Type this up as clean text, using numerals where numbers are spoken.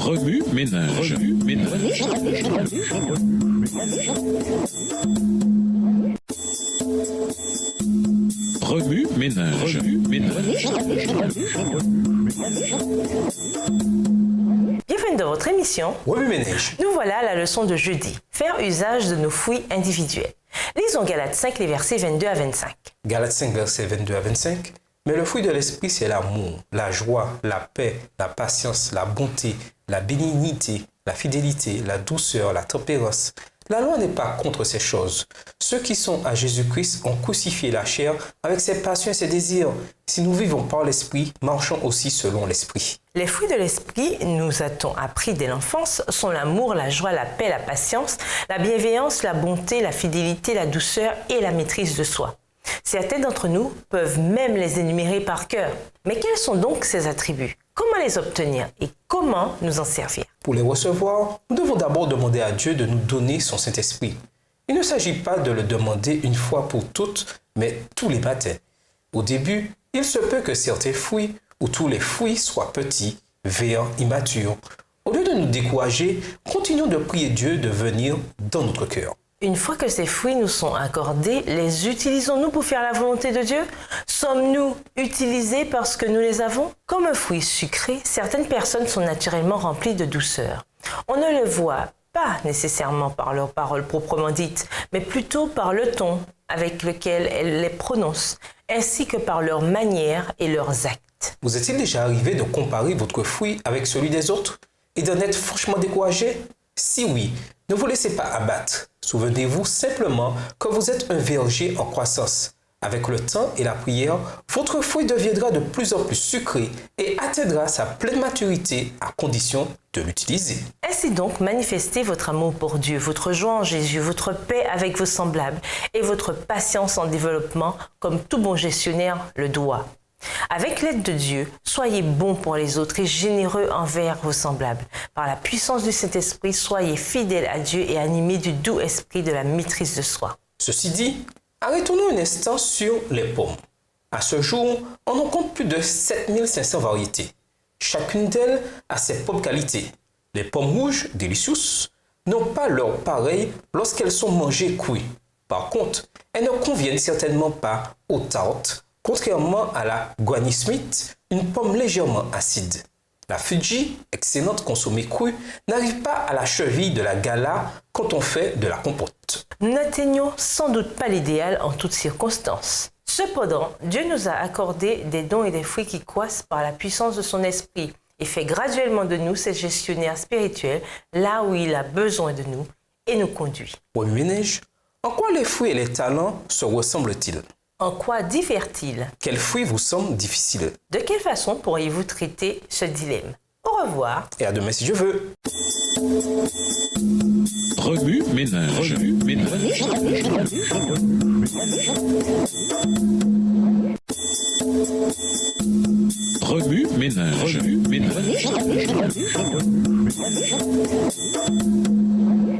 Remue ménage. Remue ménage. Bienvenue dans votre émission Remue ménage. Nous voilà à la leçon de jeudi. Faire usage de nos fouilles individuelles. Lisons Galates 5, les versets 22 à 25. Galates 5, versets 22 à 25. Mais le fruit de l'esprit, c'est l'amour, la joie, la paix, la patience, la bonté, la bénignité, la fidélité, la douceur, la tempérance. La loi n'est pas contre ces choses. Ceux qui sont à Jésus-Christ ont crucifié la chair avec ses passions et ses désirs. Si nous vivons par l'esprit, marchons aussi selon l'esprit. Les fruits de l'esprit, nous a-t-on appris dès l'enfance, sont l'amour, la joie, la paix, la patience, la bienveillance, la bonté, la fidélité, la douceur et la maîtrise de soi. Certains d'entre nous peuvent même les énumérer par cœur. Mais quels sont donc ces attributs? Comment les obtenir et comment nous en servir? Pour les recevoir, nous devons d'abord demander à Dieu de nous donner son Saint-Esprit. Il ne s'agit pas de le demander une fois pour toutes, mais tous les matins. Au début, il se peut que certains fruits ou tous les fruits soient petits, verts, immatures. Au lieu de nous décourager, continuons de prier Dieu de venir dans notre cœur. Une fois que ces fruits nous sont accordés, les utilisons-nous pour faire la volonté de Dieu? Sommes-nous utilisés parce que nous les avons? Comme un fruit sucré, certaines personnes sont naturellement remplies de douceur. On ne le voit pas nécessairement par leurs paroles proprement dites, mais plutôt par le ton avec lequel elles les prononcent, ainsi que par leur manière et leurs actes. Vous est-il déjà arrivé de comparer votre fruit avec celui des autres et d'en être franchement découragé? Si oui, ne vous laissez pas abattre. Souvenez-vous simplement que vous êtes un verger en croissance. Avec le temps et la prière, votre fruit deviendra de plus en plus sucré et atteindra sa pleine maturité à condition de l'utiliser. Ainsi donc, manifestez votre amour pour Dieu, votre joie en Jésus, votre paix avec vos semblables et votre patience en développement comme tout bon gestionnaire le doit. Avec l'aide de Dieu, soyez bons pour les autres et généreux envers vos semblables. Par la puissance du Saint-Esprit, soyez fidèles à Dieu et animés du doux esprit de la maîtrise de soi. Ceci dit, arrêtons-nous un instant sur les pommes. À ce jour, on en compte plus de 7500 variétés. Chacune d'elles a ses propres qualités. Les pommes rouges, Delicious, n'ont pas leur pareil lorsqu'elles sont mangées cuites. Par contre, elles ne conviennent certainement pas aux tartes, contrairement à la Granny Smith, une pomme légèrement acide. La Fuji, excellente consommée crue, n'arrive pas à la cheville de la Gala quand on fait de la compote. Nous n'atteignons sans doute pas l'idéal en toutes circonstances. Cependant, Dieu nous a accordé des dons et des fruits qui croissent par la puissance de son esprit et fait graduellement de nous ses gestionnaires spirituels là où il a besoin de nous et nous conduit. Remue ménage, en quoi les fruits et les talents se ressemblent-ils? En quoi diffère-t-il? Quel fruit vous semble difficile? De quelle façon pourriez-vous traiter ce dilemme? Au revoir. Et à demain si je veux. Remue ménage. Remue ménage.